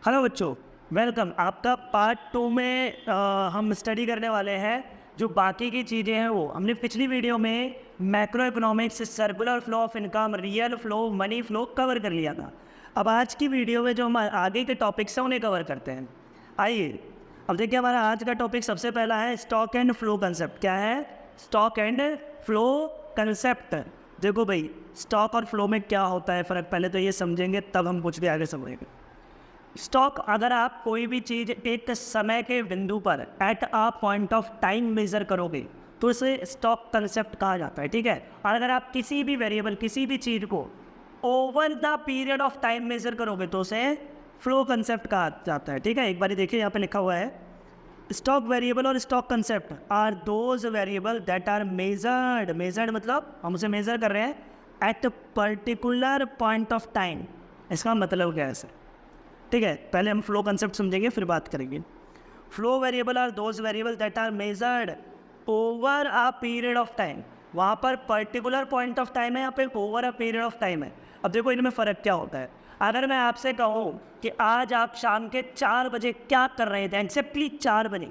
Hello बच्चों, welcome. आपका part 2 में हम स्टडी करने वाले हैं जो बाकी की चीज़ें हैं। वो हमने पिछली वीडियो में macro economics, circular flow of income, real flow, money flow cover कर लिया था। अब आज की वीडियो में जो हम आगे के टॉपिक्स हैं उन्हें कवर करते हैं। आइए अब देखिए, हमारा आज का टॉपिक सबसे पहला है स्टॉक एंड फ्लो कंसेप्ट। क्या है? Stock and flow concept. देखो भाई, स्टॉक और फ्लो में क्या होता है फ़र्क, पहले तो ये समझेंगे तब हम कुछ भी आगे समझेंगे। स्टॉक, अगर आप कोई भी चीज़ एक समय के बिंदु पर eight a point of time measure करोगे तो इसे स्टॉक कंसेप्ट कहा जाता है, ठीक है। और अगर आप किसी भी वेरिएबल, किसी भी चीज़ को over the period of time measure करोगे तो उसे फ्लो कंसेप्ट कहा जाता है, ठीक है। एक बार देखिए, यहाँ पे लिखा हुआ है स्टॉक वेरिएबल और stock concept are those variable that are measured. Measured मतलब हम उसे मेज़र कर रहे हैं at particular point of time. इसका मतलब क्या है सर? ठीक है, पहले हम फ्लो कंसेप्ट समझेंगे फिर बात करेंगे। Flow variable are those variable that are measured over a period of time. वहाँ पर पर्टिकुलर पॉइंट ऑफ टाइम है, यहाँ पे over a period of time है। अब देखो इनमें फ़र्क क्या होता है। अगर मैं आपसे कहूँ कि आज आप शाम के 4 बजे क्या कर रहे थे, एक्जेक्टली 4 बजे,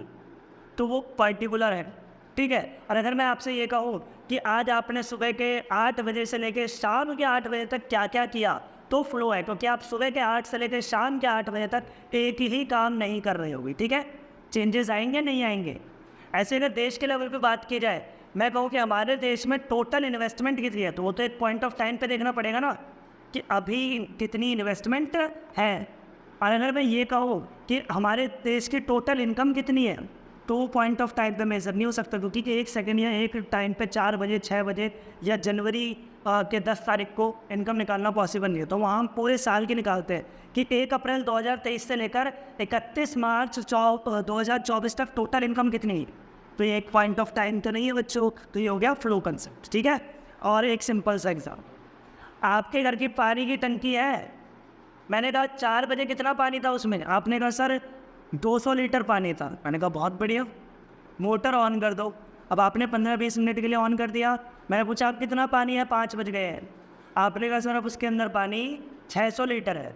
तो वो पर्टिकुलर है, ठीक है। और अगर मैं आपसे ये कहूँ कि आज आपने सुबह के 8 बजे से लेकर शाम के 8 बजे तक क्या क्या किया, तो फ्लो है, क्योंकि आप सुबह के 8 से लेकर शाम के 8 बजे तक एक ही काम नहीं कर रहे होगी, ठीक है। चेंजेस आएंगे नहीं आएंगे। ऐसे अगर देश के लेवल पे बात की जाए, मैं कहूँ कि हमारे देश में टोटल इन्वेस्टमेंट कितनी है, तो वो तो एक पॉइंट ऑफ टाइम पे देखना पड़ेगा ना कि अभी कितनी इन्वेस्टमेंट है। और अगर मैं ये कहूँ कि हमारे देश की टोटल इनकम कितनी है, तो वो पॉइंट ऑफ टाइम पे मेजर नहीं हो सकता, क्योंकि एक सेकंड या एक टाइम पे 4 बजे, 6 बजे या जनवरी के 10 तारीख को इनकम निकालना पॉसिबल नहीं है। तो वहाँ हम पूरे साल की निकालते हैं कि 1 अप्रैल 2023 से लेकर 31 मार्च 2024 तक टोटल इनकम कितनी है। तो ये एक पॉइंट ऑफ टाइम तो नहीं है बच्चों, तो ये हो गया फ्लो कंसेप्ट, ठीक है। और एक सिंपल सा एग्जाम, आपके घर की पानी की टंकी है, मैंने कहा 4 बजे कितना पानी था उसमें, आपने कहा सर 200 लीटर पानी था। मैंने कहा बहुत बढ़िया, मोटर ऑन कर दो। अब आपने 15-20 मिनट के लिए ऑन कर दिया। मैंने पूछा आप कितना पानी है, 5 बज गए हैं। आपने कहा सर अब उसके अंदर पानी 600 लीटर है।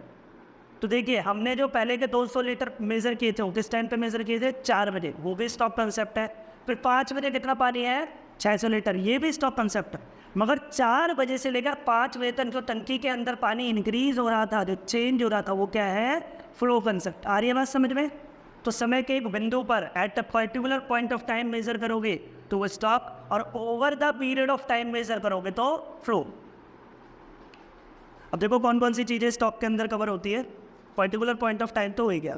तो देखिए, हमने जो पहले के 200 लीटर मेज़र किए थे वो किस टाइम पे मेज़र किए थे? 4 बजे, वो भी स्टॉक कंसेप्ट है। फिर 5 बजे कितना पानी है? 600 लीटर, ये भी स्टॉक कंसेप्ट है। मगर 4 बजे से लेकर 5 बजे तक जो टंकी के अंदर पानी इंक्रीज हो रहा था, जो चेंज हो रहा था, वो क्या है? Flow concept. आ रही है बात समझ में? तो समय के एक बिंदु पर at a particular point of time measure करोगे तो वो स्टॉक, और over the period of time measure करोगे तो फ्लो। अब देखो कौन कौन सी चीज़ें स्टॉक के अंदर कवर होती है। पर्टिकुलर पॉइंट ऑफ टाइम तो हो ही गया।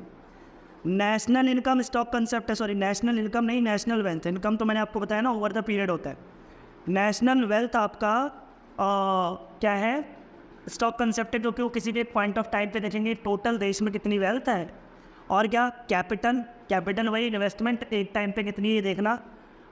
नेशनल इनकम स्टॉक कंसेप्ट है, सॉरी नेशनल इनकम नहीं, नेशनल वेल्थ। इनकम तो मैंने आपको बताया ना, ओवर द पीरियड होता है। नेशनल वेल्थ आपका क्या है? स्टॉक कंसेप्ट है, क्योंकि वो किसी भी एक पॉइंट ऑफ टाइम पे देखेंगे टोटल देश में कितनी वेल्थ है। और क्या? कैपिटल, कैपिटल वही इन्वेस्टमेंट एक टाइम पे कितनी है देखना।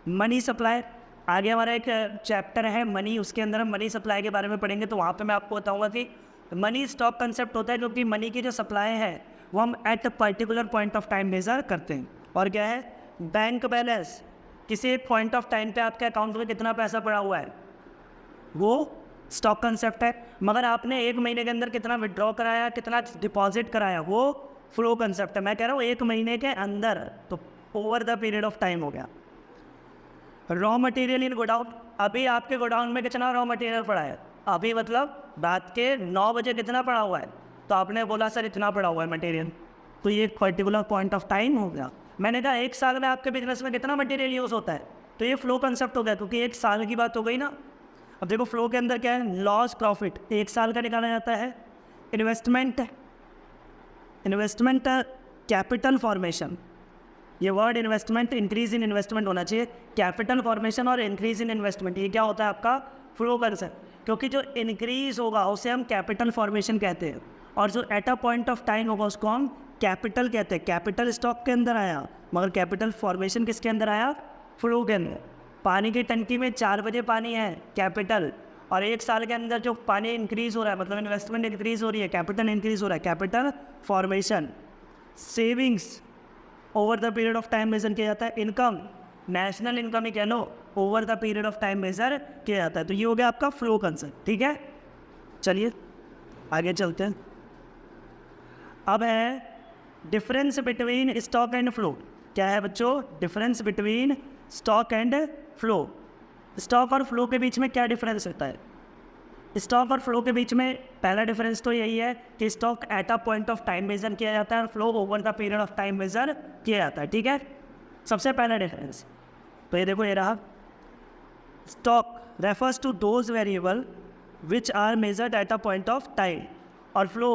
मनी सप्लाई, आगे हमारा एक चैप्टर है मनी, उसके अंदर हम मनी सप्लाई के बारे में पढ़ेंगे, तो वहाँ पे मैं आपको बताऊँगा कि मनी स्टॉक कंसेप्ट होता है, क्योंकि मनी की जो सप्लाई है वो हम at a particular point of time measure करते हैं। और क्या है? बैंक बैलेंस, किसी एक पॉइंट ऑफ टाइम पे आपके अकाउंट में कितना पैसा पड़ा हुआ है, वो स्टॉक कंसेप्ट है। मगर आपने 1 महीने के अंदर कितना विड्रॉ कराया, कितना डिपॉजिट कराया, वो फ्लो कंसेप्ट है। मैं कह रहा हूँ 1 महीने के अंदर, तो over the period of time हो गया। रॉ मटेरियल इन गोडाउन, अभी आपके गोडाउन में कितना रॉ मटेरियल पड़ा है, अभी मतलब रात के 9 बजे कितना पड़ा हुआ है, तो आपने बोला सर इतना पड़ा हुआ है मटेरियल, तो ये एक पर्टिकुलर पॉइंट ऑफ टाइम हो गया। मैंने कहा 1 साल में आपके बिजनेस में कितना मटेरियल यूज़ होता है, तो ये फ्लो कंसेप्ट हो गया, क्योंकि 1 साल की बात हो गई ना। अब देखो फ्लो के अंदर क्या है? लॉस प्रॉफिट 1 साल का निकाला जाता है। इन्वेस्टमेंट, इन्वेस्टमेंट कैपिटल फॉर्मेशन, ये word investment, increase in investment होना चाहिए। कैपिटल फॉर्मेशन और इंक्रीज इन इन्वेस्टमेंट, ये क्या होता है आपका? Flow concept. क्योंकि जो इंक्रीज होगा उसे हम कैपिटल फॉर्मेशन कहते हैं, और जो eight a point of time होगा उसको हम कैपिटल कहते हैं। कैपिटल स्टॉक के अंदर आया, मगर कैपिटल फॉर्मेशन किसके अंदर आया? फ्लो के अंदर। पानी की टंकी में 4 बजे पानी है, कैपिटल, और 1 साल के अंदर जो पानी इंक्रीज हो रहा है, मतलब इन्वेस्टमेंट इंक्रीज हो रही है, कैपिटल इंक्रीज हो रहा है, capital formation. Savings over the period of time measure किया जाता है। इनकम, नेशनल इनकम ही कह लो, over the period of time measure किया जाता है। तो ये हो गया आपका फ्लो कंसेप्ट, ठीक है। चलिए आगे चलते हैं। अब है difference between stock and flow. क्या है बच्चों? Difference between stock and flow. Stock और फ्लो के बीच में क्या डिफरेंस होता है? स्टॉक और फ्लो के बीच में पहला डिफरेंस तो यही है कि stock at a point of time measure किया जाता है और flow over the period of time measure किया जाता है। ठीक है, सबसे पहला डिफरेंस तो ये देखो, ये रहा। Stock refers to those variable which are measured at a point of time और flow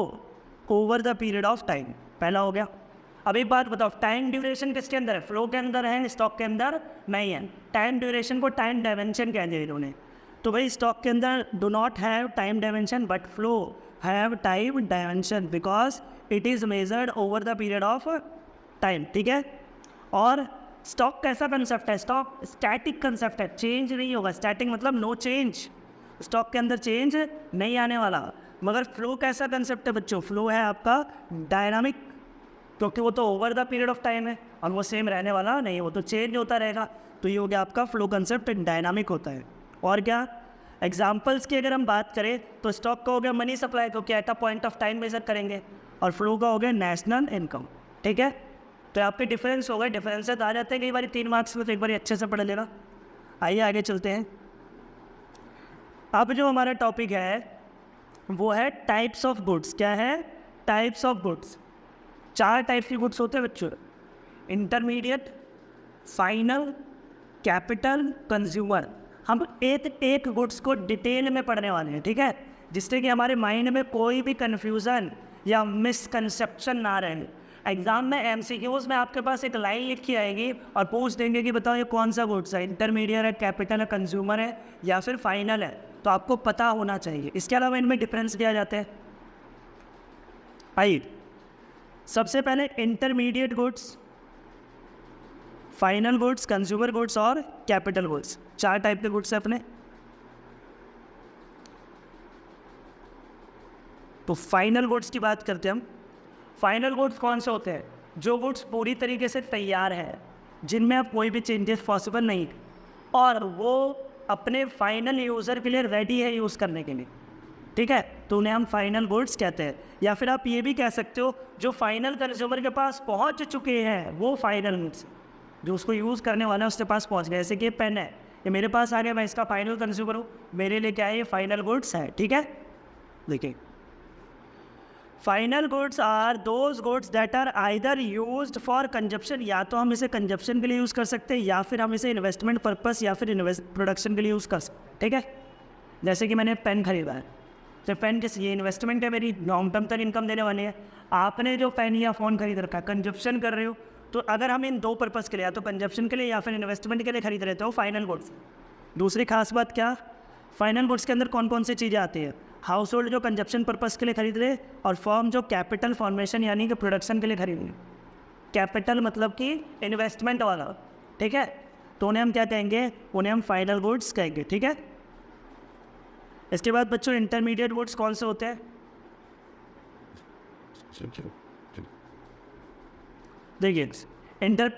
over the period of time. पहला हो गया। अब एक बात बताओ, टाइम ड्यूरेशन किसके अंदर है? फ्लो के अंदर है, स्टॉक के अंदर नहीं है। टाइम ड्यूरेशन को टाइम डायमेंशन कह दिया इन्होंने। तो भाई स्टॉक के अंदर do not have time dimension but flow have time dimension because it is measured over the period of time. ठीक है, और स्टॉक कैसा कंसेप्ट है? स्टॉक स्टैटिक कंसेप्ट है, चेंज नहीं होगा। स्टैटिक मतलब नो चेंज, स्टॉक के अंदर चेंज नहीं आने वाला। मगर फ्लो कैसा कंसेप्ट है बच्चों? फ्लो है आपका डायनामिक, क्योंकि वो तो over the period of time है और वो सेम रहने वाला नहीं, वो तो चेंज होता रहेगा। तो ये हो गया आपका फ्लो कंसेप्ट, डायनामिक होता है। और क्या एग्जाम्पल्स की अगर हम बात करें तो स्टॉक का हो गया मनी सप्लाई, तो क्या at a point of time measure करेंगे, और फ्लो का हो गया नेशनल इनकम। ठीक है, तो आपके डिफरेंस हो गए। डिफरेंसेस आ जाते हैं कई बार 3 मार्क्स में, तो एक बार अच्छे से पढ़ लेना। आइए आगे चलते हैं। अब जो हमारा टॉपिक है वो है टाइप्स ऑफ गुड्स। क्या है? Types of goods. 4 टाइप्स की गुड्स होते हैं बच्चों, इंटरमीडिएट, फाइनल, कैपिटल, कंज्यूमर। हम एक गुड्स को डिटेल में पढ़ने वाले हैं। ठीक है, जिससे कि हमारे माइंड में कोई भी कन्फ्यूज़न या मिसकंसेप्शन ना रहे। एग्जाम में एमसीक्यूज़ में आपके पास एक लाइन लिखी आएगी और पूछ देंगे कि बताओ ये कौन सा गुड्स है, इंटरमीडिएट है, कैपिटल है, कंज्यूमर है या फिर फाइनल है। तो आपको पता होना चाहिए। इसके अलावा इनमें डिफरेंस दिया जाते हैं। आइए, सबसे पहले intermediate goods, final goods, consumer goods और कैपिटल गुड्स। 4 टाइप के गुड्स हैं अपने। तो फाइनल गुड्स की बात करते हैं हम। फाइनल गुड्स कौन से होते हैं? जो गुड्स पूरी तरीके से तैयार है, जिनमें अब कोई भी चेंजेस पॉसिबल नहीं और वो अपने फाइनल यूज़र के लिए रेडी है यूज़ करने के लिए। ठीक है, तो उन्हें हम फाइनल गुड्स कहते हैं। या फिर आप ये भी कह सकते हो जो फाइनल कंज्यूमर के पास पहुंच चुके हैं वो फाइनल गुड्स, जो उसको यूज़ करने वाला है उसके पास पहुंच गया। जैसे कि पेन है, ये मेरे पास आ गया, मैं इसका फाइनल कंज्यूमर हूँ, मेरे लिए क्या है? ये फाइनल गुड्स है। ठीक है, देखिए, final goods are those goods that are either used for consumption, या तो हम इसे कंजप्शन के लिए यूज़ कर सकते हैं या फिर हम इसे इन्वेस्टमेंट पर्पस या फिर प्रोडक्शन के लिए यूज़ कर सकते हैं। ठीक है, जैसे कि मैंने पेन खरीदा है, तो पेन किस, ये इन्वेस्टमेंट है, मेरी लॉन्ग टर्म तक इनकम देने वाली है। आपने जो पेन या फ़ोन खरीद रखा है, कंजप्शन कर रहे हो, तो अगर हम इन 2 पर्पज़ के लिए, या तो कंजप्शन के लिए या फिर इन्वेस्टमेंट के लिए खरीद रहे हो, फाइनल गुड्स। दूसरी खास बात क्या, फाइनल गुड्स के अंदर कौन कौन सी चीज़ें आती हैं? हाउस होल्ड जो कंजप्शन पर्पज़ के लिए खरीद ले, और फर्म जो कैपिटल फॉर्मेशन यानी कि प्रोडक्शन के लिए खरीद ले। कैपिटल मतलब कि इन्वेस्टमेंट वाला। ठीक है, तो उन्हें हम क्या कहेंगे? उन्हें हम फाइनल गुड्स कहेंगे। ठीक है, इसके बाद बच्चों इंटरमीडिएट गुड्स कौन से होते हैं? देखिए,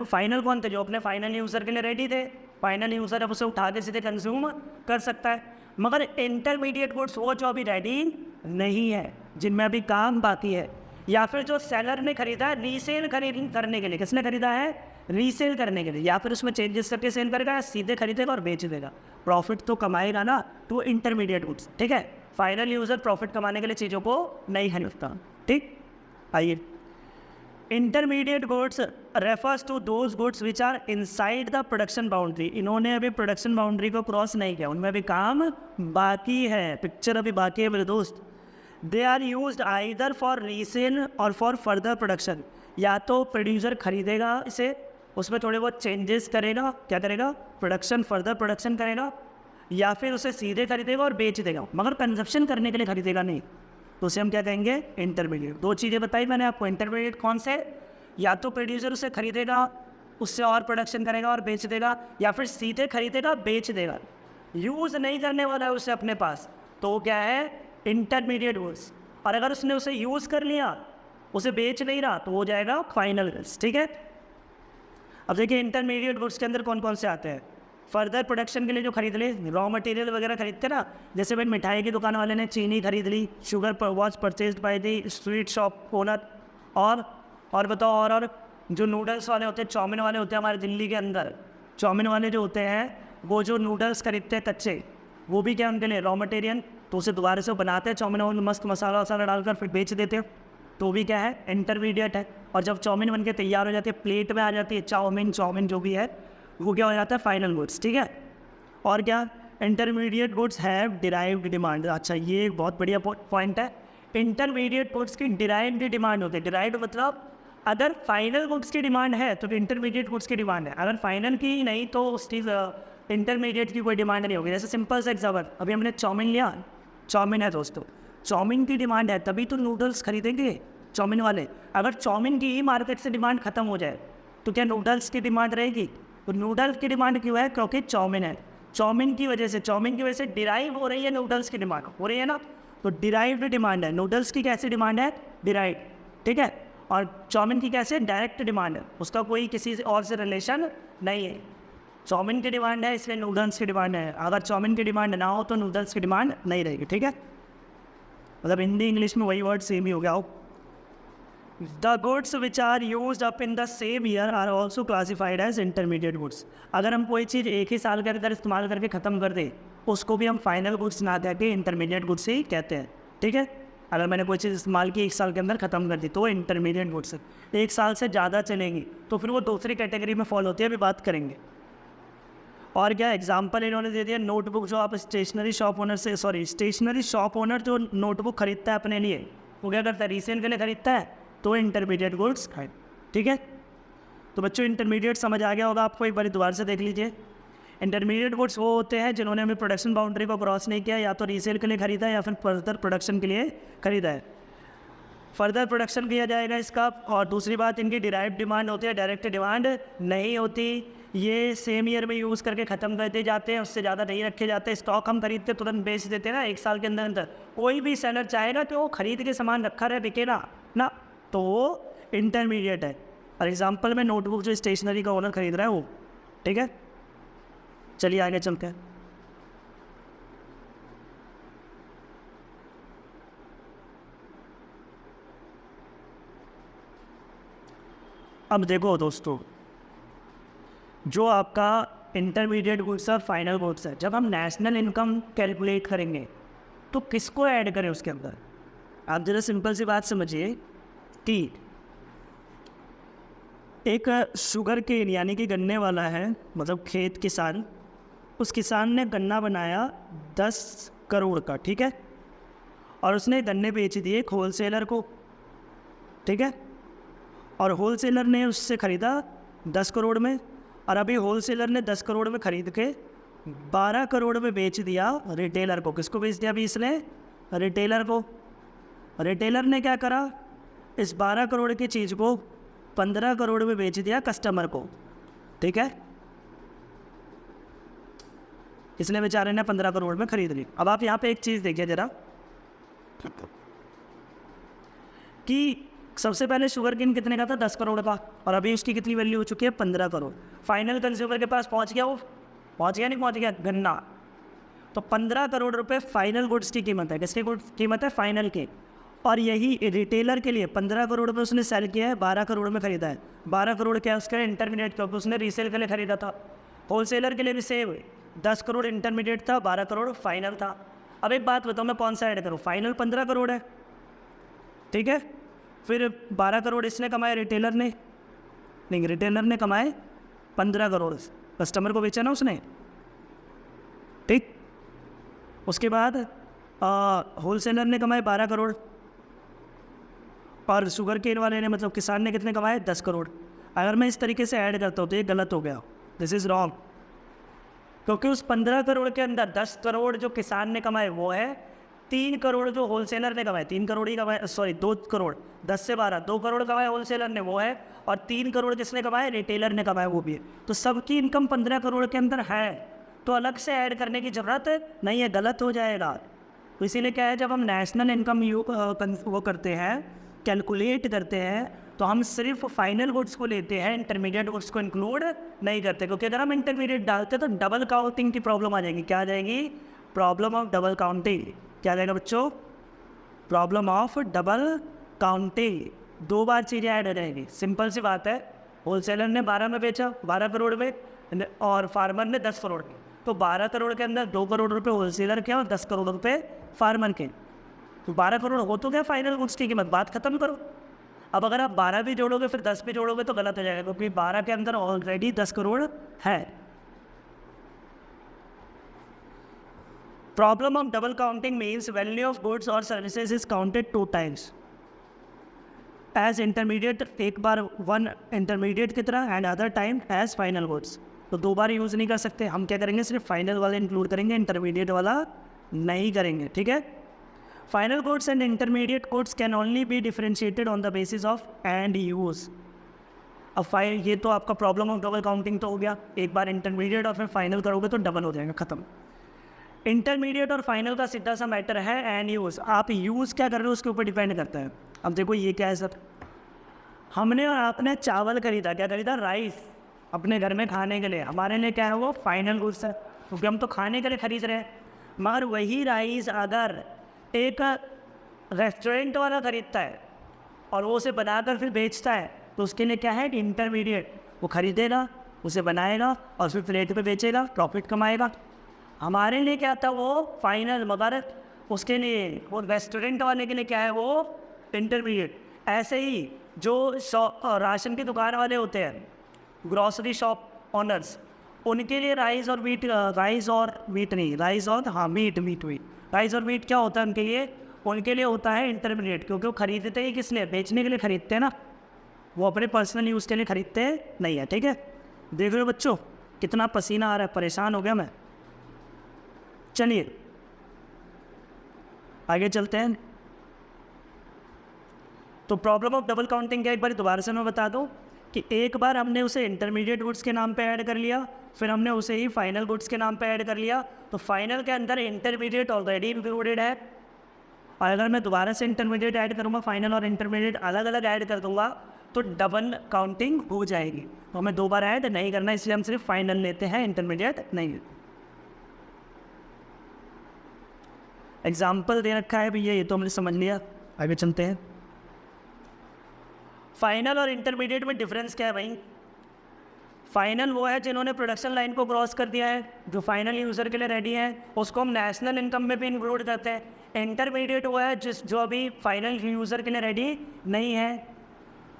फाइनल कौन थे? जो अपने फाइनल यूज़र के लिए रेडी थे। फाइनल यूज़र अब उसे उठा के सीधे कंज्यूम कर सकता है। मगर इंटरमीडिएट गुड्स वो जो अभी रेडी नहीं है, जिनमें अभी काम बाकी है, या फिर जो सेलर ने खरीदा है रीसेल करने के लिए। किसने खरीदा है? रीसेल करने के लिए, या फिर उसमें चेंजेस करके सेल करेगा या सीधे खरीदेगा और बेच देगा, प्रॉफिट तो कमाएगा ना। तो इंटरमीडिएट गुड्स। ठीक है, फाइनल यूज़र प्रॉफिट कमाने के लिए चीज़ों को नहीं खरीदता। ठीक, आइए, intermediate goods refers to those goods which are inside the production boundary. इन्होंने अभी प्रोडक्शन बाउंड्री को क्रॉस नहीं किया, उनमें अभी काम बाकी है, पिक्चर अभी बाकी है मेरे दोस्त। They are used either for resale और फॉर फर्दर प्रोडक्शन। या तो प्रोड्यूसर खरीदेगा इसे, उसमें थोड़े बहुत चेंजेस करेगा, क्या करेगा? प्रोडक्शन, फर्दर प्रोडक्शन करेगा, या फिर उसे सीधे खरीदेगा और बेच देगा, मगर कंजप्शन करने के लिए खरीदेगा नहीं। तो उसे हम क्या कहेंगे? इंटरमीडिएट। 2 चीज़ें बताई मैंने आपको। इंटरमीडिएट कौन से? या तो प्रोड्यूसर उसे खरीदेगा, उससे और प्रोडक्शन करेगा और बेच देगा, या फिर सीधे खरीदेगा, बेच देगा, यूज़ नहीं करने वाला है उसे अपने पास, तो वो क्या है? Intermediate goods. और अगर उसने उसे यूज़ कर लिया, उसे बेच नहीं रहा, तो हो जाएगा फाइनल गुड्स। ठीक है, अब देखिए इंटरमीडिएट गुड्स के अंदर कौन कौन से आते हैं? फर्दर प्रोडक्शन के लिए जो खरीद ले, रॉ मटेरियल वगैरह खरीदते ना, जैसे भाई मिठाई की दुकान वाले ने चीनी खरीद ली, sugar was purchased by the sweet shop owner, और और बताओ और जो नूडल्स वाले होते हैं, चाउमीन वाले होते हैं हमारे दिल्ली के अंदर, चाउमीन वाले जो होते हैं वो जो नूडल्स खरीदते हैं कच्चे, वो भी क्या उनके लिए रॉ मटेरियल, तो उसे दोबारा से बनाते हैं चाउमीन और मस्त मसाला वसाला डालकर फिर बेच देते हैं, तो भी क्या है इंटरमीडिएट है। और जब चाउमीन बन के तैयार हो जाती है, प्लेट में आ जाती है चाउमीन जो भी है, वो क्या हो जाता है फाइनल गुड्स। ठीक है, और क्या intermediate goods have derived demand. अच्छा, ये एक बहुत बढ़िया पॉइंट है। इंटरमीडिएट गुड्स की डिराइव्ड डिमांड होती है। डिराइव्ड मतलब अगर फाइनल गुड्स की डिमांड है तो इंटरमीडिएट गुड्स की डिमांड है, अगर फाइनल की ही नहीं तो उसकी इंटरमीडिएट की कोई डिमांड नहीं होगी। जैसे सिंपल सा एग्जाम्पल, अभी हमने चाउमीन लिया, चाउमीन है दोस्तों, चाउमीन की डिमांड है तभी तो नूडल्स खरीदेंगे चाउमीन वाले। अगर चाउमीन की ही मार्केट से डिमांड खत्म हो जाए तो क्या नूडल्स की डिमांड रहेगी? तो नूडल्स की डिमांड क्यों है? क्योंकि चाउमीन है। चाउमीन की वजह से डिराइव हो रही है नूडल्स की डिमांड, हो रही है ना, तो डिराइव्ड डिमांड है। नूडल्स की कैसी डिमांड है? डिराइव्ड। ठीक है, और चाउमीन की कैसे? डायरेक्ट डिमांड है, उसका कोई किसी और से रिलेशन नहीं है। चाउमीन की डिमांड है इसलिए नूडल्स की डिमांड है, अगर चाउमीन की डिमांड ना हो तो नूडल्स की डिमांड नहीं रहेगी। ठीक है, मतलब हिंदी इंग्लिश में वही वर्ड सेम ही हो गया हो। The goods which are use up in the same year are also classified as intermediate goods. अगर हम कोई चीज़ एक ही साल के अंदर इस्तेमाल करके ख़त्म कर दें उसको भी हम फाइनल गुड्स ना कहते, इंटरमीडिएट गुड्स ही कहते हैं। ठीक है, अगर मैंने कोई चीज़ इस्तेमाल की एक साल के अंदर ख़त्म कर दी तो इंटरमीडिएट गुड्स है। एक साल से ज़्यादा चलेंगी तो फिर वो दूसरी कैटेगरी में फॉलो होती है, अभी बात करेंगे। और क्या एग्जाम्पल इन्होंने दे दिया, नोटबुक जो आप स्टेशनरी शॉप ओनर जो नोटबुक खरीदता है अपने लिए, वो क्या करता है? रीसेल के लिए खरीदता है, तो इंटरमीडिएट गुड्स खाए। ठीक है, तो बच्चों इंटरमीडिएट समझ आ गया होगा आपको, एक बार दोबारा से देख लीजिए। इंटरमीडिएट गुड्स वो होते हैं जिन्होंने हमें प्रोडक्शन बाउंड्री को क्रॉस नहीं किया, या तो रीसेल के लिए खरीदा है या फिर फर्दर प्रोडक्शन के लिए खरीदा है। फर्दर प्रोडक्शन किया जाएगा इसका। और दूसरी बात, इनकी डिराइव डिमांड होती है, डायरेक्ट डिमांड नहीं होती। ये सेम ईयर में यूज़ करके ख़त्म कर दिए जाते हैं, उससे ज़्यादा नहीं रखे जाते। स्टॉक हम खरीदते तुरंत बेच देते हैं ना एक साल के अंदर अंदर। कोई भी सेलर चाहेगा तो वो खरीद के सामान रखा रहे, बिके ना, तो वो इंटरमीडिएट है। और एग्जाम्पल में नोटबुक जो स्टेशनरी का ओनर खरीद रहा है वो। ठीक है, चलिए आगे चलते हैं। अब देखो दोस्तों, जो आपका इंटरमीडिएट गुड्स और फाइनल गुड्स है, जब हम नेशनल इनकम कैलकुलेट करेंगे तो किसको ऐड करें उसके अंदर? आप जरा सिंपल सी बात समझिए कि एक शुगर केन यानी कि गन्ने वाला है, मतलब खेत किसान, उस किसान ने गन्ना बनाया 10 करोड़ का। ठीक है, और उसने गन्ने बेच दिए एक होलसेलर को। ठीक है, और होलसेलर ने उससे ख़रीदा 10 करोड़ में, और अभी होलसेलर ने 10 करोड़ में ख़रीद के 12 करोड़ में बेच दिया रिटेलर को। किसको बेच दिया अभी इसने? रिटेलर को। रिटेलर ने क्या करा? इस 12 करोड़ की चीज़ को 15 करोड़ में बेच दिया कस्टमर को। ठीक है, इसने बेचारे ने 15 करोड़ में ख़रीद ली। अब आप यहाँ पे एक चीज़ देखिए ज़रा कि सबसे पहले शुगर केन कितने का था? 10 करोड़ का, और अभी उसकी कितनी वैल्यू हो चुकी है? 15 करोड़। फाइनल कंज्यूमर के पास पहुंच गया, वो पहुंच गया नहीं पहुंच गया? गन्ना। तो 15 करोड़ रुपए फाइनल गुड्स की कीमत है। किसकी कीमत है? फाइनल की। और यही रिटेलर के लिए 15 करोड़ में उसने सेल किया है, 12 करोड़ में ख़रीदा है। 12 करोड़ क्या है उसका? इंटरमीडिएट, क्योंकि उसने रीसेल के लिए ख़रीदा था। होलसेलर के लिए भी सेम, 10 करोड़ इंटरमीडिएट था, 12 करोड़ फाइनल था। अब एक बात बताओ, मैं कौन सा ऐड करूँ? फाइनल 15 करोड़ है, ठीक है, फिर 12 करोड़ इसने कमाए, रिटेलर ने नहीं, रिटेलर ने कमाए 15 करोड़, कस्टमर को बेचा ना उसने। ठीक, उसके बाद होलसेलर ने कमाए 12 करोड़, और शुगर केन वाले ने, मतलब किसान ने कितने कमाए? 10 करोड़। अगर मैं इस तरीके से ऐड करता हूँ तो ये गलत हो गया, दिस इज़ रॉन्ग, क्योंकि उस 15 करोड़ के अंदर 10 करोड़ जो किसान ने कमाए वो है, 3 करोड़ जो होलसेलर ने कमाए, 3 करोड़ ही कमाए, सॉरी 2 करोड़, 10 से 12, 2 करोड़ कमाए होलसेलर ने वो है, और 3 करोड़ जिसने कमाए रिटेलर ने कमाए वो भी है। तो सबकी इनकम 15 करोड़ के अंदर है, तो अलग से ऐड करने की ज़रूरत नहीं है, गलत हो जाएगा। तो इसीलिए क्या है, जब हम नेशनल इनकम वो करते हैं, कैलकुलेट करते हैं, तो हम सिर्फ फाइनल गुड्स को लेते हैं, इंटरमीडिएट गुड्स को इंक्लूड नहीं करते, क्योंकि अगर हम इंटरमीडिएट डालते तो डबल काउंटिंग की प्रॉब्लम आ जाएगी। क्या आ जाएगी? Problem of double counting. क्या आ जाएगा बच्चों? Problem of double counting. 2 बार चीज़ें ऐड हो जाएंगी। सिंपल सी बात है, होलसेलर ने 12 में बेचा 12 करोड़ में और फार्मर ने 10 करोड़ में, तो 12 करोड़ के अंदर 2 करोड़ रुपए होलसेलर के और 10 करोड़ रुपए फार्मर के, तो 12 करोड़ हो तो क्या फाइनल गुड्स की कीमत, बात खत्म करो। अब अगर आप 12 भी जोड़ोगे फिर 10 भी जोड़ोगे तो गलत हो जाएगा, क्योंकि 12 के अंदर ऑलरेडी 10 करोड़ है। Problem of double counting means value of goods और services is counted 2 times as intermediate, एक बार 1 इंटरमीडिएट की तरह and other time as final goods. तो 2 बार यूज़ नहीं कर सकते, हम क्या करेंगे सिर्फ फाइनल वाला इंक्लूड करेंगे, इंटरमीडिएट वाला नहीं करेंगे, ठीक है। Final goods and intermediate goods can only be differentiated on the basis of and use. अब ये तो आपका प्रॉब्लम ऑफ डबल काउंटिंग तो हो गया, एक बार इंटरमीडिएट और फिर फाइनल करोगे तो डबल हो जाएगा, ख़त्म। इंटरमीडिएट और फाइनल का सीधा सा मैटर है एंड यूज़, आप यूज़ क्या कर रहे हो उसके ऊपर डिपेंड करता है। अब देखो ये क्या है सर, हमने और आपने चावल खरीदा, क्या खरीदा, राइस अपने घर में खाने के लिए, हमारे लिए क्या है वो फाइनल गुड्स है, क्योंकि हम तो खाने के लिए खरीद रहे हैं। मगर वही राइस अगर एक रेस्टोरेंट वाला खरीदता है और वो उसे बनाकर फिर बेचता है तो उसके लिए क्या है, इंटरमीडिएट, वो खरीदेगा, उसे बनाएगा और फिर प्लेट पे बेचेगा, प्रॉफिट कमाएगा। हमारे लिए क्या था वो फाइनल, मगर उसके लिए वो रेस्टोरेंट वाले के लिए क्या है वो इंटरमीडिएट। ऐसे ही जो राशन की दुकान वाले होते हैं, ग्रॉसरी शॉप ऑनर्स, उनके लिए राइस और मीट क्या होता है उनके लिए होता है इंटरमीडिएट, क्योंकि वो खरीदते ही किस लिए, बेचने के लिए खरीदते हैं ना, वो अपने पर्सनल यूज़ के लिए खरीदते नहीं है, ठीक है। देख रहे हो बच्चों कितना पसीना आ रहा है, परेशान हो गया मैं। चलिए आगे चलते हैं। तो प्रॉब्लम ऑफ डबल काउंटिंग क्या, एक बार दोबारा से मैं बता दूं कि एक बार हमने उसे इंटरमीडिएट गुड्स के नाम पे ऐड कर लिया, फिर हमने उसे ही फाइनल गुड्स के नाम पे ऐड कर लिया, तो फाइनल के अंदर इंटरमीडिएट ऑलरेडी इंक्लूडेड है। और अगर मैं दोबारा से इंटरमीडिएट ऐड करूँगा, फाइनल और इंटरमीडिएट अलग अलग ऐड कर दूंगा तो डबल काउंटिंग हो जाएगी, तो हमें 2 बार ऐड नहीं करना, इसलिए हम सिर्फ फाइनल लेते हैं, इंटरमीडिएट नहीं। एग्जाम्पल दे रखा है भैया, ये तो हमने समझ लिया, आगे चलते हैं। फाइनल और इंटरमीडिएट में डिफरेंस क्या है भाई, फाइनल वो है जिन्होंने प्रोडक्शन लाइन को क्रॉस कर दिया है, जो फाइनल यूज़र के लिए रेडी है, उसको हम नेशनल इनकम में भी इंक्लूड करते हैं। इंटरमीडिएट वो है जो अभी फाइनल यूज़र के लिए रेडी नहीं है,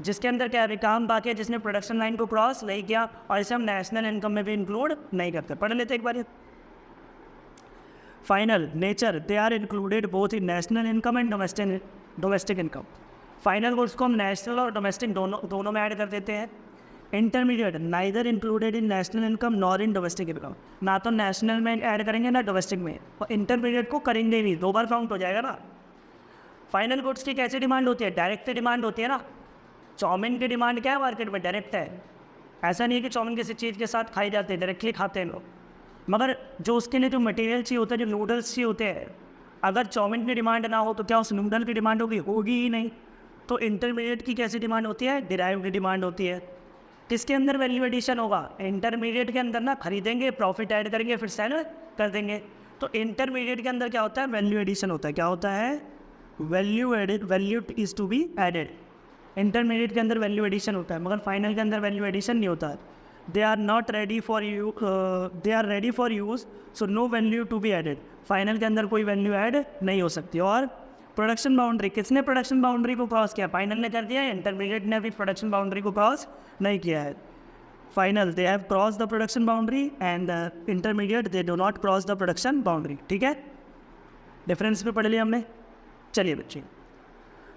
जिसके अंदर क्या अभी काम बाकी है, जिसने प्रोडक्शन लाइन को क्रॉस नहीं किया, और इसे हम नेशनल इनकम में भी इंक्लूड नहीं करते। पढ़ लेते एक बार। Final nature, they are included both in national income and domestic income. Final goods को हम नेशनल और डोमेस्टिक दोनों में ऐड कर देते हैं। Intermediate neither included in national income nor in domestic income, ना तो नेशनल में ऐड करेंगे ना डोमेस्टिक में, और इंटरमीडिएट को करेंगे नहीं, 2 बार काउंट हो जाएगा ना। फाइनल गुड्स की कैसी डिमांड होती है, डायरेक्ट डिमांड होती है ना। चाउमीन की डिमांड क्या है मार्केट में, डायरेक्ट है। ऐसा नहीं है कि चाउमीन किसी चीज़ के साथ खाई जाती है, डायरेक्टली खाते हैं लोग, मगर जो उसके लिए जो मटेरियल चाहिए होता है, जो नूडल्स चाहिए होते हैं, अगर चाउमीन की डिमांड ना हो तो क्या उस नूडल की डिमांड होगी ही नहीं। तो इंटरमीडिएट की कैसी डिमांड होती है, डिराइव्ड की डिमांड होती है। किसके अंदर वैल्यू एडिशन होगा, इंटरमीडिएट के अंदर ना, खरीदेंगे, प्रॉफिट ऐड करेंगे, फिर सेल कर देंगे। तो इंटरमीडिएट के अंदर क्या होता है, वैल्यू एडिशन होता है। क्या होता है, value is to be added. Intermediate के अंदर वैल्यू एडिशन होता है, मगर फाइनल के अंदर वैल्यू एडिशन नहीं होता है। They are not ready for use, so no value to be added. Final के अंदर कोई वैल्यू ऐड नहीं हो सकती। और प्रोडक्शन बाउंड्री, किसने प्रोडक्शन बाउंड्री को क्रॉस किया, फाइनल ने कर दिया है, इंटरमीडिएट ने अभी प्रोडक्शन बाउंड्री को क्रॉस नहीं किया है। Final they have cross the production boundary and intermediate they do not cross the production boundary, ठीक है। डिफरेंस भी पढ़ लिया हमने। चलिए बच्चे,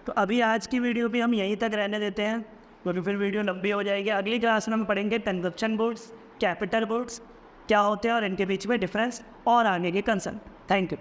तो अभी आज की वीडियो भी हम यहीं तक रहने देते हैं, क्योंकि फिर वीडियो लंबी हो जाएगी। अगली क्लास में हम पढ़ेंगे कंजप्शन गुड्स, कैपिटल गुड्स क्या होते हैं और इनके बीच में डिफरेंस, और आगे के कंसर्न। Thank you.